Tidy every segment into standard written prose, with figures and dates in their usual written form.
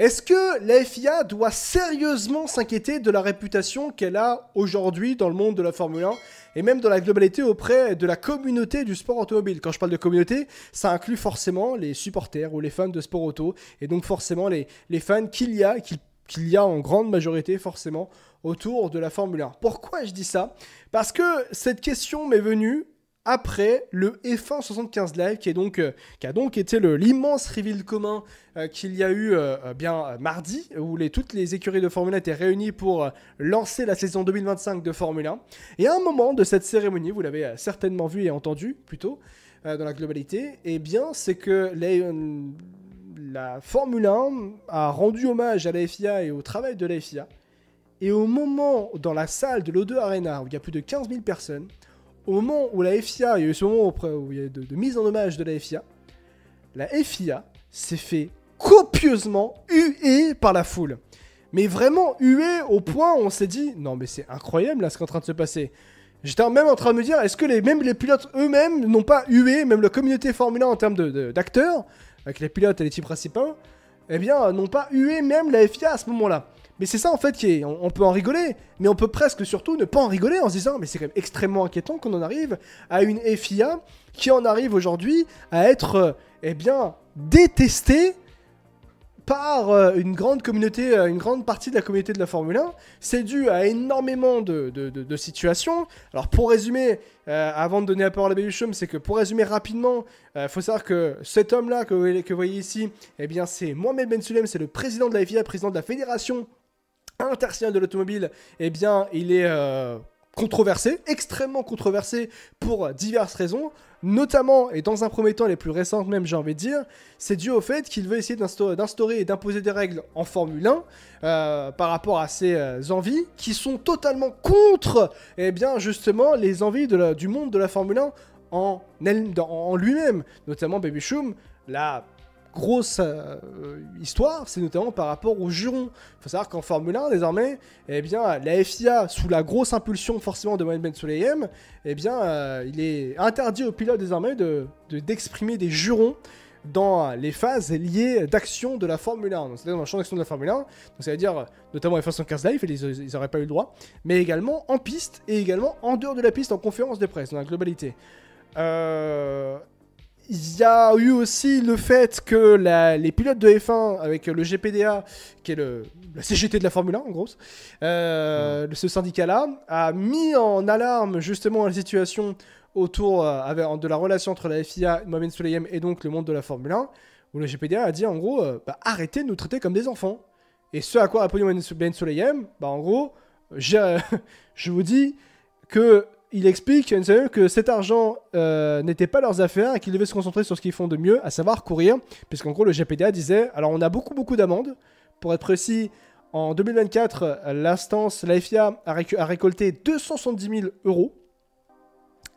Est-ce que la FIA doit sérieusement s'inquiéter de la réputation qu'elle a aujourd'hui dans le monde de la Formule 1 et même dans la globalité auprès de la communauté du sport automobile? Quand je parle de communauté, ça inclut forcément les supporters ou les fans de sport auto et donc forcément les fans qu'il y a en grande majorité forcément autour de la Formule 1. Pourquoi je dis ça? Parce que cette question m'est venue après le F1 75 Live qui a donc été l'immense reveal commun qu'il y a eu mardi où toutes les écuries de Formule 1 étaient réunies pour lancer la saison 2025 de Formule 1. Et à un moment de cette cérémonie, vous l'avez certainement vu et entendu plutôt dans la globalité, eh bien c'est que la Formule 1 a rendu hommage à la FIA et au travail de la FIA. Et au moment, dans la salle de l'O2 Arena, où il y a plus de 15 000 personnes, au moment où la FIA, il y a eu ce moment où il y a eu de mise en hommage de la FIA s'est fait copieusement huer par la foule. Mais vraiment huer au point où on s'est dit, non mais c'est incroyable là ce qui est en train de se passer. J'étais même en train de me dire, est-ce que même les pilotes eux-mêmes n'ont pas hué, même la communauté Formule 1 en termes d'acteurs, avec les pilotes et les teams principaux, eh bien n'ont pas hué même la FIA à ce moment-là. Mais c'est ça en fait on peut en rigoler, mais on peut presque surtout ne pas en rigoler en se disant mais c'est quand même extrêmement inquiétant qu'on en arrive à une FIA qui en arrive aujourd'hui à être détestée par une grande communauté, une grande partie de la communauté de la Formule 1. C'est dû à énormément de situations. Alors pour résumer, avant de donner la parole à Baby Chum, c'est que pour résumer rapidement, faut savoir que cet homme-là que vous voyez ici, eh bien c'est Mohamed Ben Sulayem, c'est le président de la FIA, président de la Fédération internationale de l'automobile. Eh bien il est controversé, extrêmement controversé pour diverses raisons, notamment, et dans un premier temps les plus récentes même j'ai envie de dire, c'est dû au fait qu'il veut essayer d'instaurer et d'imposer des règles en Formule 1 par rapport à ses envies qui sont totalement contre justement les envies du monde de la Formule 1 en lui-même, notamment Baby Chum, la grosse histoire, c'est notamment par rapport aux jurons. Il faut savoir qu'en Formule 1, désormais, la FIA, sous la grosse impulsion forcément de Mohamed Ben Sulayem, il est interdit aux pilotes désormais d'exprimer des jurons dans les phases liées d'action de la Formule 1. Donc, c'est-à-dire dans le champ d'action de la Formule 1, donc ça veut dire notamment les F1 75 Live, ils n'auraient pas eu le droit, mais également en piste et également en dehors de la piste en conférence de presse, dans la globalité. Il y a eu aussi le fait que les pilotes de F1 avec le GPDA, qui est la CGT de la Formule 1 en gros, ce syndicat-là, a mis en alarme justement la situation autour de la relation entre la FIA, Mohamed Sulayem et donc le monde de la Formule 1, où le GPDA a dit en gros, arrêtez de nous traiter comme des enfants. Et ce à quoi a répondu Ben Sulayem, en gros, je vous dis que il explique que cet argent n'était pas leurs affaires et qu'ils devaient se concentrer sur ce qu'ils font de mieux, à savoir courir. Puisqu'en gros, le GPDA disait, alors on a beaucoup d'amendes. Pour être précis, en 2024, l'instance, la FIA, a récolté 270 000 €.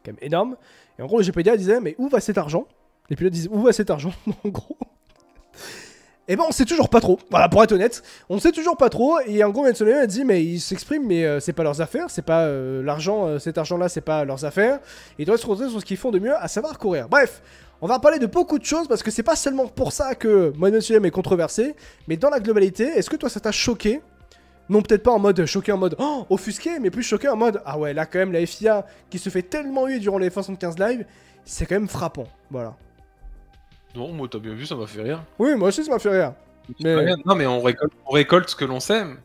Quand même énorme. Et en gros, le GPDA disait, mais où va cet argent? Les pilotes disent, où va cet argent? En gros. Et on sait toujours pas trop. Voilà, pour être honnête, on sait toujours pas trop. Et en gros, Ben Sulayem a dit, mais ils s'expriment, mais c'est pas leurs affaires, c'est pas l'argent, cet argent-là, c'est pas leurs affaires. Ils doivent se concentrer sur ce qu'ils font de mieux, à savoir courir. Bref, on va parler de beaucoup de choses parce que c'est pas seulement pour ça que Ben Sulayem est controversé, mais dans la globalité, est-ce que toi ça t'a choqué? Non, peut-être pas en mode choqué, en mode offusqué, mais plus choqué en mode ah ouais, là quand même la FIA qui se fait tellement huer durant les F1 75 Live, c'est quand même frappant. Voilà. Non, moi t'as bien vu, ça m'a fait rire. Oui, moi aussi ça m'a fait rire. Mais... Non, mais on récolte ce que l'on sème.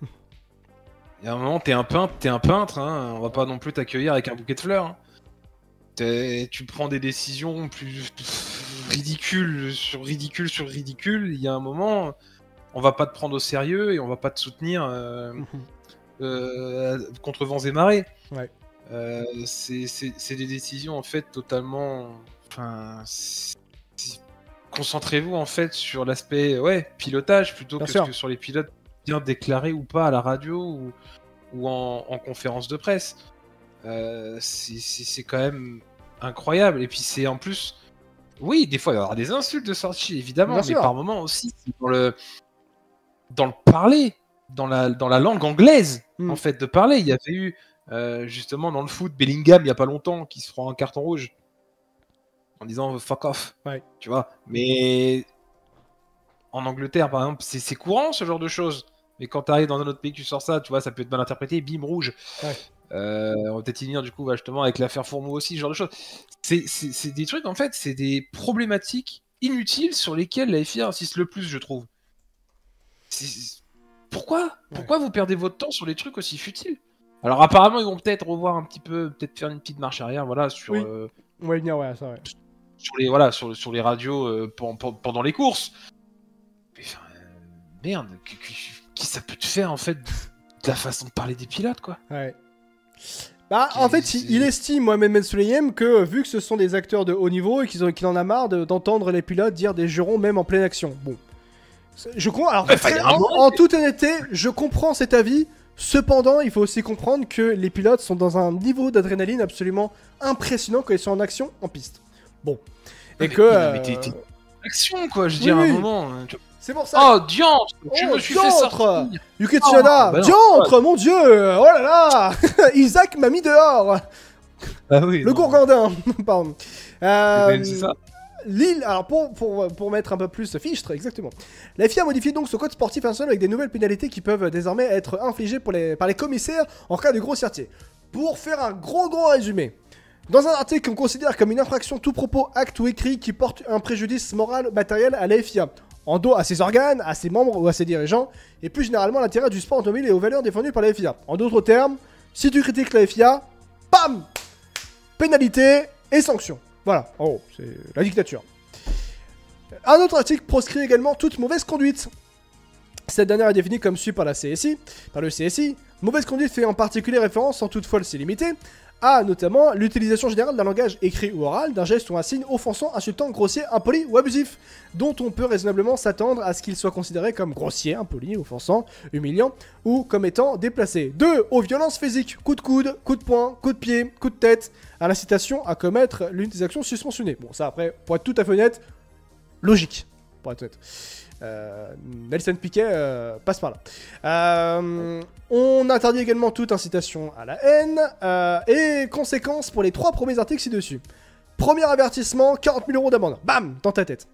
Il y a un moment, t'es un peintre, hein. On va pas non plus t'accueillir avec un bouquet de fleurs. Hein. Tu prends des décisions plus ridicules sur ridicule. Il y a un moment, on va pas te prendre au sérieux et on va pas te soutenir contre vents et marées. Ouais. C'est des décisions en fait totalement. Enfin, concentrez-vous en fait sur l'aspect pilotage plutôt que sur les pilotes bien déclarés ou pas à la radio ou en conférence de presse. C'est quand même incroyable. Et puis c'est en plus, oui, des fois il va y avoir des insultes de sortie évidemment, mais par moments aussi dans le parler, dans la langue anglaise en fait de parler. Il y avait eu justement dans le foot Bellingham il y a pas longtemps qui se prend un carton rouge en disant fuck off, tu vois. Mais en Angleterre, par exemple, c'est courant ce genre de choses. Mais quand t'arrives dans un autre pays que tu sors ça, tu vois, ça peut être mal interprété, bim, rouge. Ouais. On va peut-être y venir du coup, justement, avec l'affaire Fourmeau aussi, ce genre de choses. C'est des trucs, en fait, c'est des problématiques inutiles sur lesquelles la FIA insiste le plus, je trouve. Pourquoi vous perdez votre temps sur les trucs aussi futiles? Alors apparemment, ils vont peut-être revoir un petit peu, peut-être faire une petite marche arrière, voilà, sur... Oui. On va y venir, ouais, ça, ouais. Sur les radios pendant les courses. Mais, merde, qui ça peut te faire, en fait, de la façon de parler des pilotes, quoi. Ouais. Bah, en fait, il estime, Mohamed Ben Sulayem, que vu que ce sont des acteurs de haut niveau et qu'il en a marre d'entendre les pilotes dire des jurons même en pleine action. Bon. Je comprends. Alors, en toute honnêteté, je comprends cet avis. Cependant, il faut aussi comprendre que les pilotes sont dans un niveau d'adrénaline absolument impressionnant quand ils sont en action en piste. Bon. Et que. Mais t'es action, quoi, je veux dire, à un moment. C'est pour ça. Oh, diantre, je me suis fait sortir. Yuki Tsunoda, diantre, mon dieu. Oh là là. Isaac m'a mis dehors. Ah oui. Le Gourgandin. Pardon. C'est ça. Lille, alors pour mettre un peu plus fichtre, exactement. La FIA a modifié donc son code sportif national avec des nouvelles pénalités qui peuvent désormais être infligées par les commissaires en cas de grossièreté. Pour faire un gros résumé, dans un article qu'on considère comme une infraction tout propos, acte ou écrit qui porte un préjudice moral matériel à la FIA, en dos à ses organes, à ses membres ou à ses dirigeants, et plus généralement l'intérêt du sport automobile et aux valeurs défendues par la FIA. En d'autres termes, si tu critiques la FIA, bam, pénalité et sanction. Voilà, en gros, c'est la dictature. Un autre article proscrit également toute mauvaise conduite. Cette dernière est définie comme suit par le CSI. Mauvaise conduite fait en particulier référence, sans toutefois se limiter, à notamment l'utilisation générale d'un langage écrit ou oral, d'un geste ou un signe offensant, insultant, grossier, impoli ou abusif, dont on peut raisonnablement s'attendre à ce qu'il soit considéré comme grossier, impoli, offensant, humiliant, ou comme étant déplacé. 2. Aux violences physiques, coup de coude, coup de poing, coup de pied, coup de tête, à l'incitation à commettre l'une des actions susmentionnées. Bon, ça après, pour être tout à fait honnête, logique, pour être honnête. Nelson Piquet passe par là. On interdit également toute incitation à la haine. Et conséquences pour les 3 premiers articles ci-dessus. Premier avertissement, 40 000 € d'amende. Bam, dans ta tête.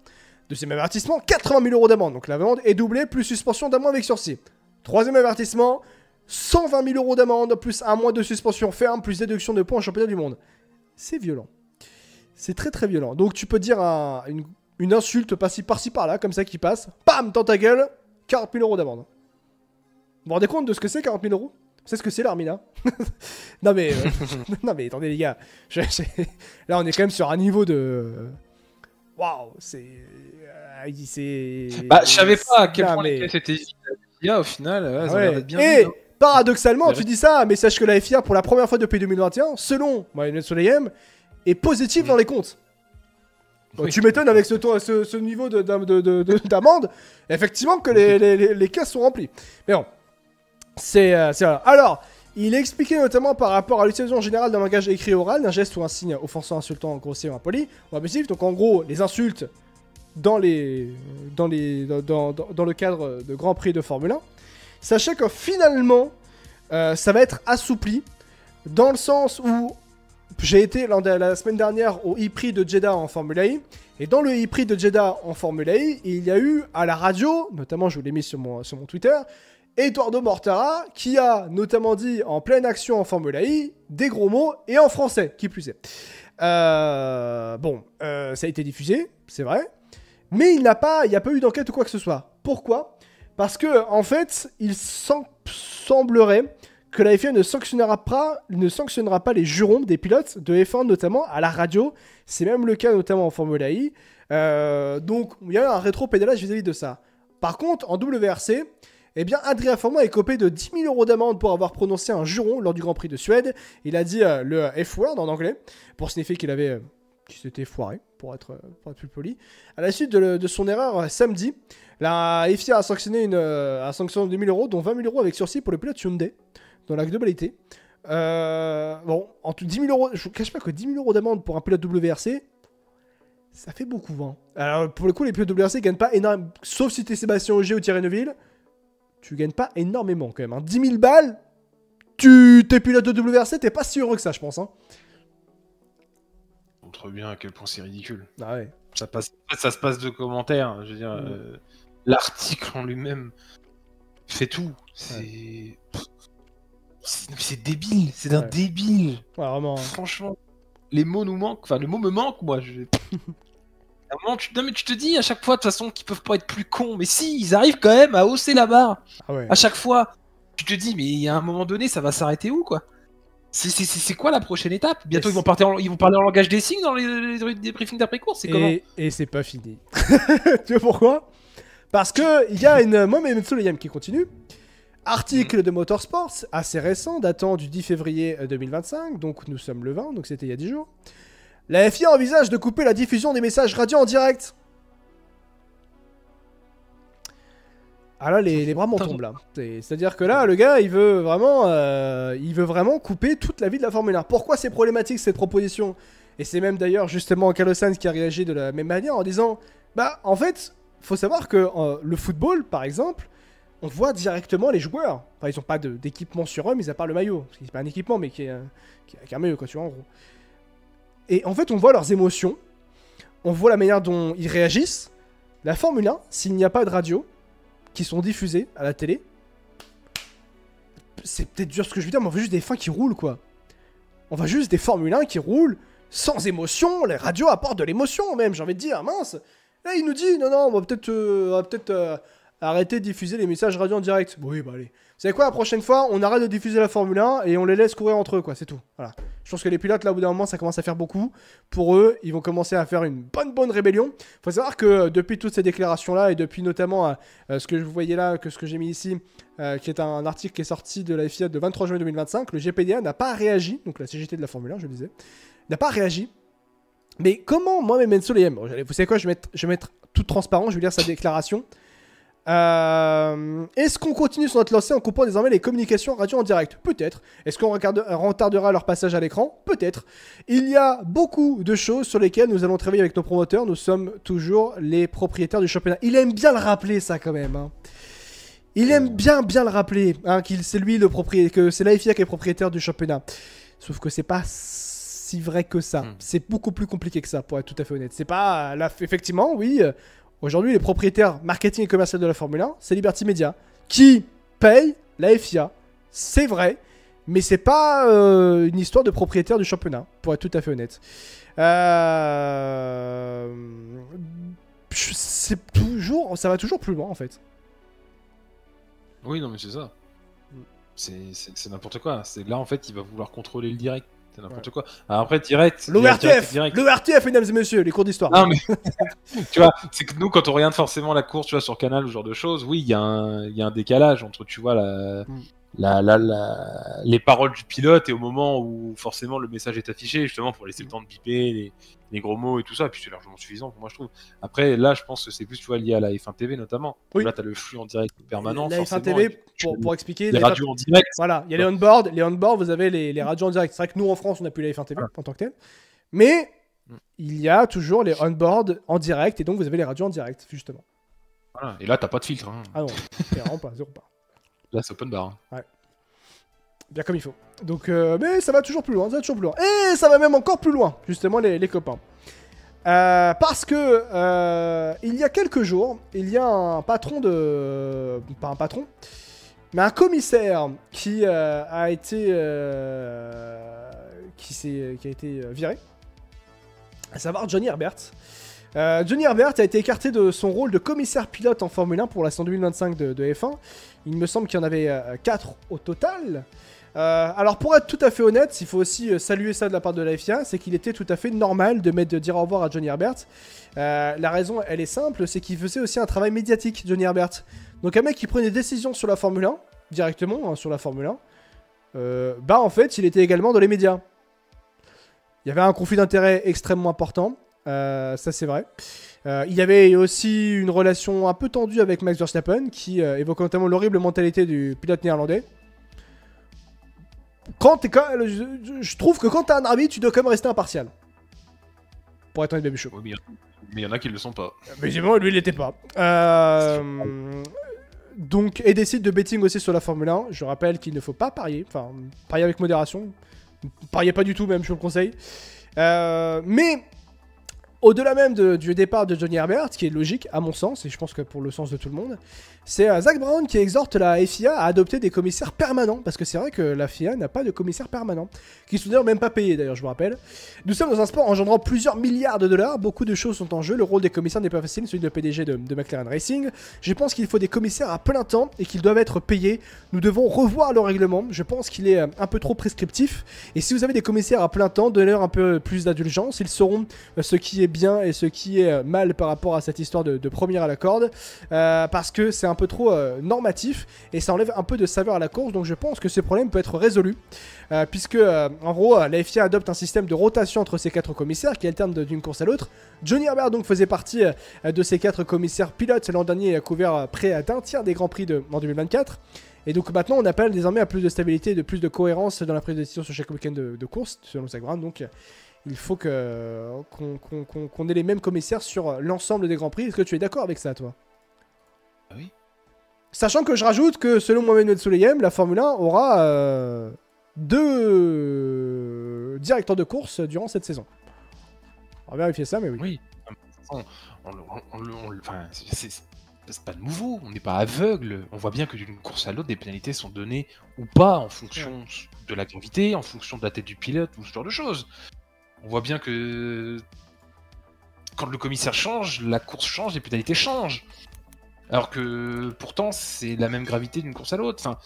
Deuxième avertissement, 80 000 € d'amende. Donc l'amende est doublée, plus suspension d'un mois avec sursis. Troisième avertissement, 120 000 € d'amende, plus un mois de suspension ferme, plus déduction de points au championnat du monde. C'est violent. C'est très violent. Donc tu peux dire une insulte par-ci par-là, comme ça qui passe. Bam, dans ta gueule, 40 000 € d'amende. Vous vous rendez compte de ce que c'est 40 000 €? C'est ce que c'est l'Armina. non mais attendez les gars. Là on est quand même sur un niveau de... Waouh, c'est... Bah je savais pas à quel point c'était FIA au final. Ça a l'air d'être bien et vu, hein. Paradoxalement, tu dis ça, mais sache que la FIA, pour la première fois depuis 2021, selon Mohamed Souleyem, est positive dans les comptes. Oui. Tu m'étonnes avec ce niveau d'amende, effectivement que les caisses sont remplies. Mais bon, c'est voilà. Alors, il a expliqué notamment par rapport à l'utilisation générale d'un langage écrit oral, d'un geste ou un signe offensant, insultant, grossier ou impoli, ou abusif. Donc en gros, les insultes dans le cadre de Grand Prix de Formule 1. Sachez que finalement, ça va être assoupli dans le sens où j'ai été la semaine dernière au e-prix de Jeddah en Formule I, et dans le e-prix de Jeddah en Formule I, il y a eu à la radio, notamment je vous l'ai mis sur mon Twitter, Eduardo Mortara, qui a notamment dit en pleine action en Formule I des gros mots, et en français, qui plus est. Ça a été diffusé, c'est vrai, mais il n'y a pas eu d'enquête ou quoi que ce soit. Pourquoi ? Parce que, en fait, il semblerait que la FIA ne sanctionnera pas les jurons des pilotes de F1, notamment à la radio. C'est même le cas notamment en Formule I. Donc, il y a un rétro-pédalage vis-à-vis de ça. Par contre, en WRC, eh bien, Adrien Fourmont est copé de 10 000 € d'amende pour avoir prononcé un juron lors du Grand Prix de Suède. Il a dit le F-word en anglais, pour signifier qu'il s'était foiré, pour être plus poli. À la suite de son erreur samedi, la FIA a sanctionné un sanction de 10 000 €, dont 20 000 € avec sursis pour le pilote Hyundai, dans la globalité. En tout 10 000 €, je ne vous cache pas que 10 000 € d'amende pour un pilote WRC, ça fait beaucoup, hein. Alors, pour le coup, les pilotes WRC gagnent pas énormément, sauf si t'es Sébastien Ogier ou Thierry Neuville, tu gagnes pas énormément quand même, hein. 10 000 balles, t'es pilote de WRC, t'es pas si heureux que ça, je pense, hein. On montre bien à quel point c'est ridicule. Ah ouais. Ça se passe de commentaires, je veux dire... l'article en lui-même fait tout. C'est débile, c'est d'un débile. Ouais, vraiment. Franchement, les mots nous manquent. Enfin, le mot me manque, moi. À un moment, non, mais tu te dis à chaque fois, de toute façon, qu'ils peuvent pas être plus cons. Mais si, ils arrivent quand même à hausser la barre. Ah ouais. À chaque fois, tu te dis, mais il y a un moment donné, ça va s'arrêter où, quoi? C'est quoi la prochaine étape? Bientôt, ils vont parler en langage des signes dans les briefings d'après-course. C'est comment? Et c'est pas fini. Tu vois pourquoi? Parce que il y a une Mohamed Souleyem qui continue. Article de Motorsports, assez récent, datant du 10 février 2025, donc nous sommes le 20, donc c'était il y a 10 jours. La FIA envisage de couper la diffusion des messages radio en direct. Ah là, les bras m'en tombent là. C'est-à-dire que là, le gars, il veut vraiment couper toute la vie de la Formule 1. Pourquoi c'est problématique cette proposition? Et c'est même d'ailleurs justement Carlos Sainz qui a réagi de la même manière en disant, bah en fait, faut savoir que le football, par exemple, on voit directement les joueurs. Enfin, ils n'ont pas d'équipement sur eux, mis à part le maillot. C'est pas un équipement, mais qui est un maillot, quoi, tu vois, en gros. Et en fait, on voit leurs émotions. On voit la manière dont ils réagissent. La Formule 1, s'il n'y a pas de radio qui sont diffusées à la télé, c'est peut-être dur ce que je veux dire, mais on voit juste des fins qui roulent, quoi. On voit juste des Formule 1 qui roulent sans émotion. Les radios apportent de l'émotion, même, j'ai envie de dire. Mince. Là, il nous dit, non, on va peut-être arrêter de diffuser les messages radio en direct. Oui, bah allez. Vous savez quoi, la prochaine fois, on arrête de diffuser la Formule 1 et on les laisse courir entre eux, quoi, c'est tout. Voilà. Je pense que les pilotes, là, au bout d'un moment, ça commence à faire beaucoup. Pour eux, ils vont commencer à faire une bonne rébellion. Faut savoir que depuis toutes ces déclarations-là, et depuis notamment ce que vous voyez là, ce que j'ai mis ici, qui est un article qui est sorti de la FIA de 23 juin 2025, le GPDA n'a pas réagi, donc la CGT de la Formule 1, je le disais, n'a pas réagi. Mais comment, moi, Mohamed Souleyem, vous savez quoi, je vais mettre tout transparent, je vais lire sa déclaration. Est-ce qu'on continue sur notre lancée en coupant désormais les communications radio en direct? Peut-être. Est-ce qu'on retardera leur passage à l'écran? Peut-être. Il y a beaucoup de choses sur lesquelles nous allons travailler avec nos promoteurs. Nous sommes toujours les propriétaires du championnat. Il aime bien le rappeler, ça, quand même. Hein. Il aime bien le rappeler, hein, c'est lui le propriétaire, que c'est la FIA qui est propriétaire du championnat. Sauf que c'est pas si vrai que ça. C'est beaucoup plus compliqué que ça, pour être tout à fait honnête. C'est pas là, effectivement, oui. Aujourd'hui, les propriétaires marketing et commercial de la Formule 1, c'est Liberty Media, qui paye la FIA. C'est vrai, mais c'est pas une histoire de propriétaire du championnat, pour être tout à fait honnête. Ça va toujours plus loin, en fait. Oui, non, mais c'est ça. C'est n'importe quoi. Là, en fait, il va vouloir contrôler le direct. C'est n'importe quoi. Alors après, direct. L'ORTF, mesdames et messieurs, les cours d'histoire. Non, mais tu vois, c'est que nous, quand on regarde forcément la course, tu vois, sur Canal ou ce genre de choses, oui, il y a un décalage entre, tu vois, les paroles du pilote et au moment où forcément le message est affiché, justement pour laisser le temps de biper les gros mots et tout ça, et puis c'est largement suffisant, moi je trouve. Après, là, je pense que c'est plus, tu vois, lié à la F1 TV notamment. Oui. Là, tu as le flux en direct permanent. La F1 TV, pour expliquer. Les radios en direct. Voilà, il y a les on-board. Les on-board, vous avez les radios en direct. C'est vrai que nous, en France, on n'a plus la F1 TV en tant que tel. Mais il y a toujours les on-board en direct, et donc vous avez les radios en direct, justement. Voilà, et là, t'as pas de filtre. Hein. Ah non, vraiment pas, zéro pas. Là, c'est open bar. Hein. Ouais. Bien comme il faut. Donc, mais ça va toujours plus loin, Et ça va même encore plus loin, justement, les copains. Parce que, il y a quelques jours, il y a un patron de... Pas un patron, mais un commissaire qui a été... qui a été viré. À savoir Johnny Herbert. Johnny Herbert a été écarté de son rôle de commissaire pilote en Formule 1 pour la saison 2025 de F1. Il me semble qu'il y en avait 4 au total. Alors pour être tout à fait honnête, il faut aussi saluer ça de la part de la FIA, c'est qu'il était tout à fait normal de dire au revoir à Johnny Herbert. La raison, elle est simple, c'est qu'il faisait aussi un travail médiatique, Johnny Herbert. Donc un mec qui prenait des décisions sur la Formule 1, directement sur la Formule 1, bah en fait il était également dans les médias. Il y avait un conflit d'intérêts extrêmement important, ça c'est vrai. Il y avait aussi une relation un peu tendue avec Max Verstappen, qui évoquait notamment l'horrible mentalité du pilote néerlandais. Je trouve que quand t'es un arbitre, tu dois quand même rester impartial. Pour être un baby show. Oui, mais il y en a qui le sont pas. Mais évidemment, lui, il l'était pas. Donc, et des sites de betting aussi sur la Formule 1. Je rappelle qu'il ne faut pas parier. Enfin, parier avec modération. Pariez pas du tout, même, je vous le conseille. Mais Au-delà même du départ de Johnny Herbert, qui est logique à mon sens, et je pense que pour le sens de tout le monde, c'est Zach Brown qui exhorte la FIA à adopter des commissaires permanents, parce que c'est vrai que la FIA n'a pas de commissaire permanent, qui sont d'ailleurs même pas payés d'ailleurs, je vous rappelle. Nous sommes dans un sport engendrant plusieurs milliards de dollars, beaucoup de choses sont en jeu, le rôle des commissaires n'est pas facile, celui de PDG de McLaren Racing. Je pense qu'il faut des commissaires à plein temps et qu'ils doivent être payés. Nous devons revoir le règlement, je pense qu'il est un peu trop prescriptif, et si vous avez des commissaires à plein temps, donnez-leur un peu plus d'indulgence, ils sauront ce qui est bien et ce qui est mal par rapport à cette histoire de première à la corde, parce que c'est un peu trop normatif et ça enlève un peu de saveur à la course, donc je pense que ce problème peut être résolu, puisque en gros la FIA adopte un système de rotation entre ces 4 commissaires qui alternent d'une course à l'autre. Johnny Herbert donc faisait partie de ces 4 commissaires pilotes l'an dernier et a couvert près d'un tiers des grands prix en 2024. Et donc maintenant on appelle désormais à plus de stabilité et de plus de cohérence dans la prise de décision sur chaque week-end de course, selon Zach Brown. Donc il faut qu'on ait les mêmes commissaires sur l'ensemble des grands prix. Est-ce que tu es d'accord avec ça, toi? Oui. Sachant que je rajoute que selon Mohamed Metsouleyem, la Formule 1 aura 2 directeurs de course durant cette saison. On va vérifier ça, mais oui. Oui. Enfin, c'est pas nouveau, on n'est pas aveugle. On voit bien que d'une course à l'autre, des pénalités sont données ou pas en fonction de la gravité, en fonction de la tête du pilote ou ce genre de choses. On voit bien que quand le commissaire change, la course change, les pénalités changent. Alors que pourtant, c'est la même gravité d'une course à l'autre. Enfin,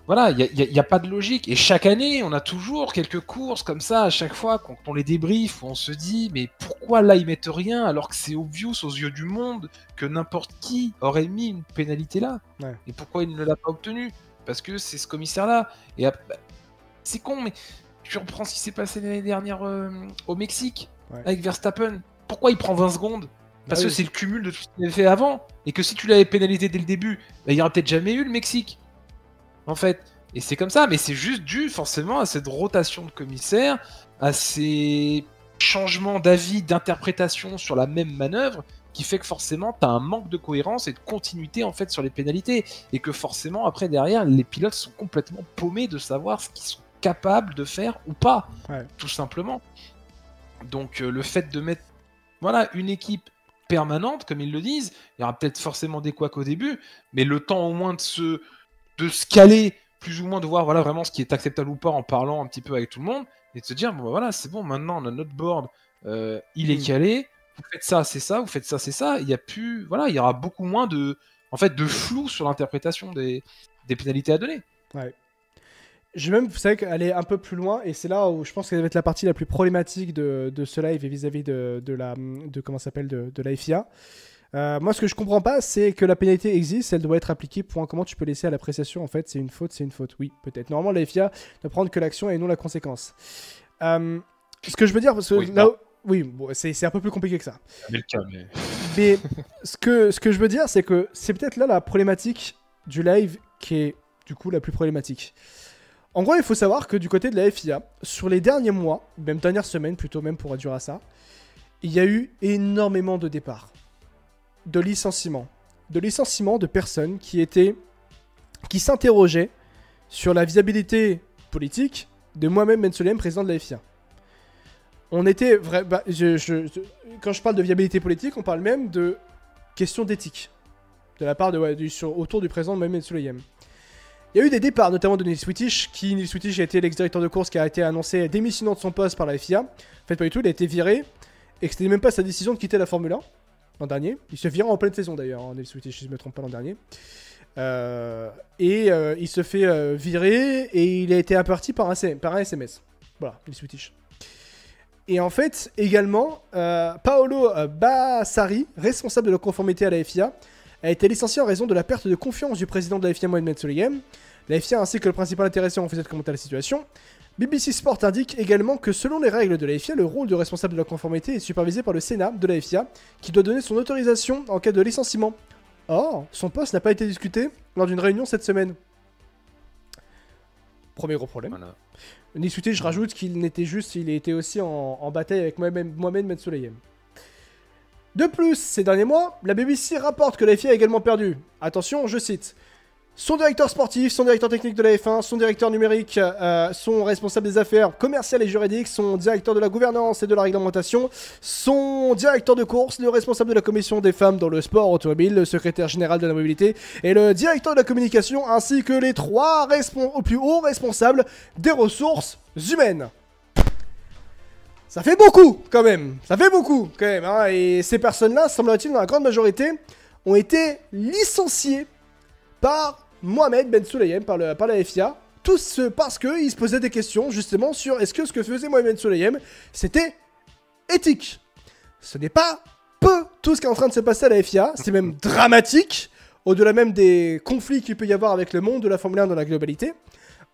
voilà, il n'y a pas de logique. Et chaque année, on a toujours quelques courses comme ça, à chaque fois, quand on les débriefe, où on se dit, mais pourquoi là, ils mettent rien, alors que c'est obvious aux yeux du monde que n'importe qui aurait mis une pénalité là. Ouais. Et pourquoi il ne l'a pas obtenue? Parce que c'est ce commissaire-là. Et c'est con, mais tu reprends ce qui s'est passé l'année dernière au Mexique, avec Verstappen. Pourquoi il prend 20 secondes? Parce que c'est le cumul de tout ce qu'il avait fait avant. Et que si tu l'avais pénalisé dès le début, il n'y aurait peut-être jamais eu le Mexique. En fait. Et c'est comme ça, mais c'est juste dû forcément à cette rotation de commissaires, à ces changements d'avis, d'interprétation sur la même manœuvre, qui fait que forcément tu as un manque de cohérence et de continuité en fait sur les pénalités. Et que forcément après derrière, les pilotes sont complètement paumés de savoir ce qu'ils sont capables de faire ou pas. Tout simplement. Donc le fait de mettre une équipe permanente, comme ils le disent, il y aura peut-être forcément des couacs au début, mais le temps au moins de se caler, plus ou moins de voir vraiment ce qui est acceptable ou pas en parlant un petit peu avec tout le monde, et de se dire, c'est bon, maintenant on a notre board, il est calé, vous faites ça, c'est ça, vous faites ça, c'est ça, il y aura beaucoup moins de flou sur l'interprétation des pénalités à donner. Ouais. Je vais même, vous savez, aller un peu plus loin, et c'est là où je pense que ça va être la partie la plus problématique de ce live et vis-à-vis de la FIA. Moi, ce que je comprends pas, c'est que la pénalité existe, elle doit être appliquée. Point. Comment tu peux laisser à l'appréciation, en fait, c'est une faute, c'est une faute. Oui, peut-être. Normalement, la FIA ne prendre que l'action et non la conséquence. Ce que je veux dire, parce que c'est un peu plus compliqué que ça. C'est le cas, mais ce que je veux dire, c'est que c'est peut-être là la problématique du live qui est du coup la plus problématique. En gros, il faut savoir que du côté de la FIA, sur les derniers mois, même dernières semaines plutôt, même pour réduire à ça, il y a eu énormément de départs, de licenciements de personnes qui s'interrogeaient sur la viabilité politique de Mohamed Metsouleyem, président de la FIA. On était quand je parle de viabilité politique, on parle même de questions d'éthique de la part autour du président de Mohamed Metsouleyem. Il y a eu des départs, notamment de Neil Sweetish, Neil Sweetish a été l'ex-directeur de course qui a été annoncé démissionnant de son poste par la FIA. En fait, pas du tout, il a été viré, et que c'était même pas sa décision de quitter la Formule 1 l'an dernier. Il se vire en pleine saison d'ailleurs, Neil Sweetish, si je ne me trompe pas, l'an dernier. Il se fait virer, et il a été averti par un SMS. Voilà, Neil Sweetish. Et en fait, également, Paolo Bassari, responsable de la conformité à la FIA, a été licencié en raison de la perte de confiance du président de la FIA, Mohamed Metsouleyem. La FIA ainsi que le principal intéressé ont fait commenter la situation. BBC Sport indique également que selon les règles de la FIA, le rôle du responsable de la conformité est supervisé par le Sénat de la FIA, qui doit donner son autorisation en cas de licenciement. Or, son poste n'a pas été discuté lors d'une réunion cette semaine. Premier gros problème. Voilà. Nissuté, je rajoute qu'il était aussi en bataille avec Mohamed Metsouleyem. De plus, ces derniers mois, la BBC rapporte que la FIA a également perdu. Attention, je cite. son directeur sportif, son directeur technique de la F1, son directeur numérique, son responsable des affaires commerciales et juridiques, son directeur de la gouvernance et de la réglementation, son directeur de course, le responsable de la commission des femmes dans le sport automobile, le secrétaire général de la mobilité et le directeur de la communication, ainsi que les 3 plus hauts responsables des ressources humaines. Ça fait beaucoup, quand même. Ça fait beaucoup, quand même. Hein. Et ces personnes-là, semble-t-il, dans la grande majorité, ont été licenciées par Mohamed Ben Sulayem, par la FIA. Tous parce qu'ils se posaient des questions, justement, sur est-ce que ce que faisait Mohamed Ben Sulayem, c'était éthique. Ce n'est pas peu tout ce qui est en train de se passer à la FIA. C'est même dramatique, au-delà même des conflits qu'il peut y avoir avec le monde de la Formule 1 dans la globalité.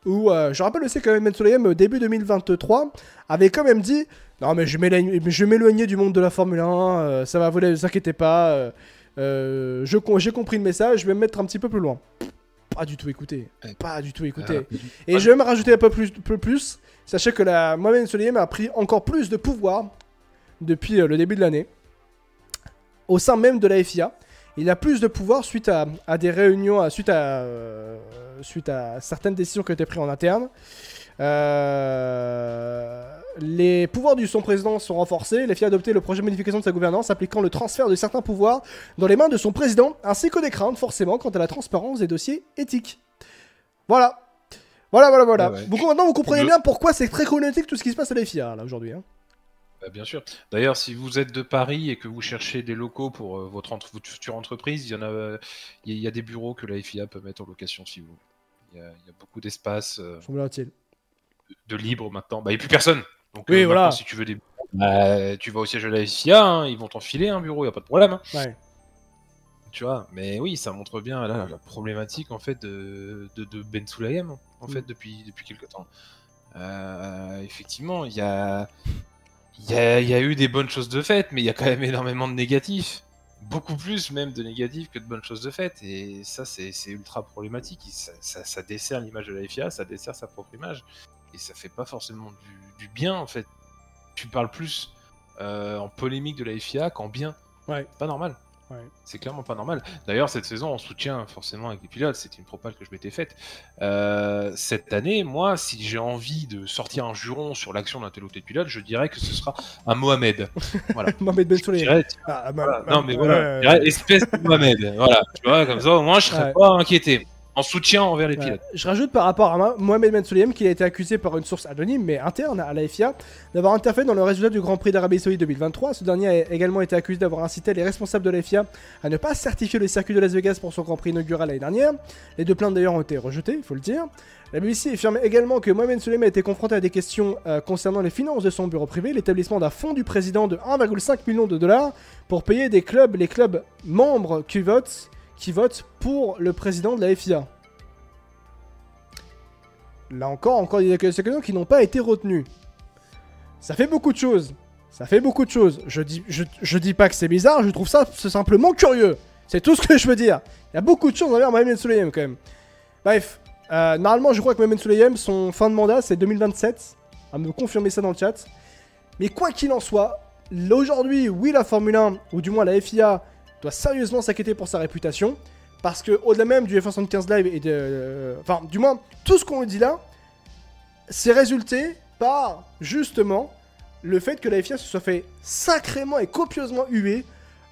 Où, je rappelle aussi que Ben Sulayem, début 2023, avait quand même dit « Non mais je vais m'éloigner du monde de la Formule 1, ça va, vous ne vous inquiétez pas, j'ai compris le message, je vais me mettre un petit peu plus loin. » Pas du tout écouté, pas du tout écouté. Et je vais me rajouter un peu plus, sachez que Mohamed Ben Sulayem a pris encore plus de pouvoir depuis le début de l'année, au sein même de la FIA. Il a plus de pouvoir suite à des réunions, suite à certaines décisions qui ont été prises en interne. Les pouvoirs de son président sont renforcés. La FIA a adopté le projet de modification de sa gouvernance impliquant le transfert de certains pouvoirs dans les mains de son président, ainsi que des craintes forcément quant à la transparence des dossiers éthiques. Voilà. Voilà. Ouais. Donc maintenant vous comprenez bien pourquoi c'est très chronotique tout ce qui se passe à la FIA là aujourd'hui. Hein. Bah, bien sûr. D'ailleurs, si vous êtes de Paris et que vous cherchez des locaux pour votre future entreprise, il y a des bureaux que la FIA peut mettre en location si vous. Il y a beaucoup d'espace de libre maintenant. Bah, il n'y a plus personne. Donc, oui, voilà. Si tu veux des tu vas au siège de la FIA, hein, ils vont t'enfiler un bureau, il n'y a pas de problème. Hein. Ouais. Tu vois, mais oui, ça montre bien là, la problématique en fait de Ben Sulayem en fait depuis quelques temps. Effectivement, il y a eu des bonnes choses de faites, mais il y a quand même énormément de négatifs. Beaucoup plus même de négatifs que de bonnes choses de faites. Et ça, c'est ultra problématique. Ça dessert l'image de la FIA, ça dessert sa propre image. Et ça fait pas forcément du bien, en fait. Tu parles plus en polémique de la FIA qu'en bien. Ouais. Pas normal. Ouais. C'est clairement pas normal. D'ailleurs, cette saison, on soutient forcément avec les pilotes. C'était une propale que je m'étais faite. Cette année, moi, si j'ai envie de sortir un juron sur l'action d'un tel ou tel pilote, je dirais que ce sera un Mohamed. Voilà. Mohamed Ben Sulayem. Non, mais voilà. Espèce de Mohamed. Voilà. Tu vois, comme ça, au moins, je serais pas inquiété. En soutien envers les pilotes. Je rajoute par rapport à Mohamed Ben Sulayem qu'il a été accusé par une source anonyme mais interne à la FIA d'avoir interféré dans le résultat du Grand Prix d'Arabie Saoudite 2023. Ce dernier a également été accusé d'avoir incité les responsables de la FIA à ne pas certifier le circuit de Las Vegas pour son Grand Prix inaugural l'année dernière. Les 2 plaintes d'ailleurs ont été rejetées, il faut le dire. La BBC affirme également que Mohamed Ben Sulayem a été confronté à des questions concernant les finances de son bureau privé, l'établissement d'un fonds du président de 1,5 million de dollars pour payer les clubs membres qui votent pour le président de la FIA. Là encore des accusations qui n'ont pas été retenues. Ça fait beaucoup de choses. Je dis pas que c'est bizarre, je trouve ça simplement curieux. C'est tout ce que je veux dire. Il y a beaucoup de choses envers Mohamed Ben Sulayem quand même. Bref, normalement je crois que Mohamed Ben Sulayem, son fin de mandat c'est 2027. À me confirmer ça dans le chat. Mais quoi qu'il en soit, aujourd'hui, oui la Formule 1, ou du moins la FIA, doit sérieusement s'inquiéter pour sa réputation. Parce que au-delà même du F75 Live et de... Enfin, du moins, tout ce qu'on dit là, c'est résulté par, justement, le fait que la FIA se soit fait sacrément et copieusement huer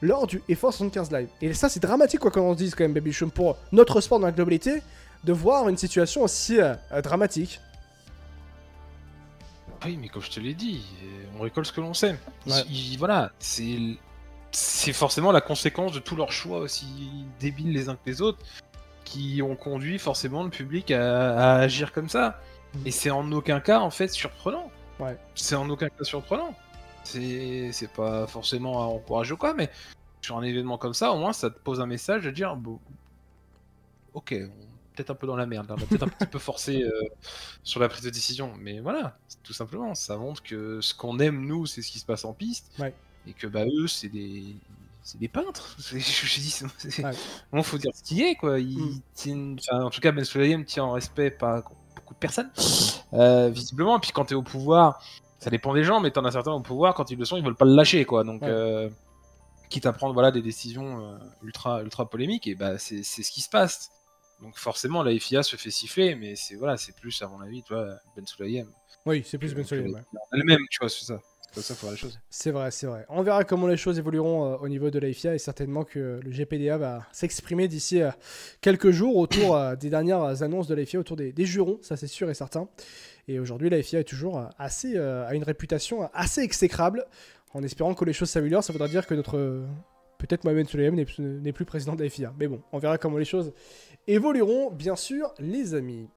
lors du F75 Live. Et ça, c'est dramatique, quoi, quand on se dise, quand même, Baby Chum, pour notre sport dans la globalité, de voir une situation aussi dramatique. Oui, mais comme je te l'ai dit, on récolte ce que l'on sait. Ouais. Voilà, c'est forcément la conséquence de tous leurs choix aussi débiles les uns que les autres qui ont conduit forcément le public à agir comme ça. Et c'est en aucun cas en fait surprenant. Ouais. C'est en aucun cas surprenant. C'est pas forcément à encourager ou quoi, mais sur un événement comme ça, au moins ça te pose un message de dire bon, ok, on est peut-être un peu dans la merde, on a peut-être un petit peu forcé sur la prise de décision, mais voilà, tout simplement, ça montre que ce qu'on aime nous, c'est ce qui se passe en piste. Ouais. Et que bah eux c'est des peintres. Je dis, bon, faut dire ce qu'il est quoi. En tout cas Ben Sulayem tient en respect pas beaucoup de personnes visiblement. Et puis quand t'es au pouvoir, ça dépend des gens, mais t'en as certains au pouvoir quand ils le sont, ils veulent pas le lâcher quoi. Donc quitte à prendre voilà des décisions ultra polémiques, et bah c'est ce qui se passe. Donc forcément, la FIA se fait siffler, mais c'est voilà, c'est plus, à mon avis, tu vois, Ben Sulayem. Oui, c'est plus Ben Sulayem. Ouais. Elle-même, tu vois, c'est ça. C'est comme ça pour la chose. C'est vrai, c'est vrai. On verra comment les choses évolueront au niveau de la FIA et certainement que le GPDA va s'exprimer d'ici quelques jours autour des dernières annonces de la FIA, autour des jurons, ça c'est sûr et certain. Et aujourd'hui, la FIA est toujours a une réputation assez exécrable. En espérant que les choses s'améliorent, ça voudra dire que peut-être Mohamed Sulayem n'est plus président de la FIA. Mais bon, on verra comment les choses évolueront, bien sûr, les amis.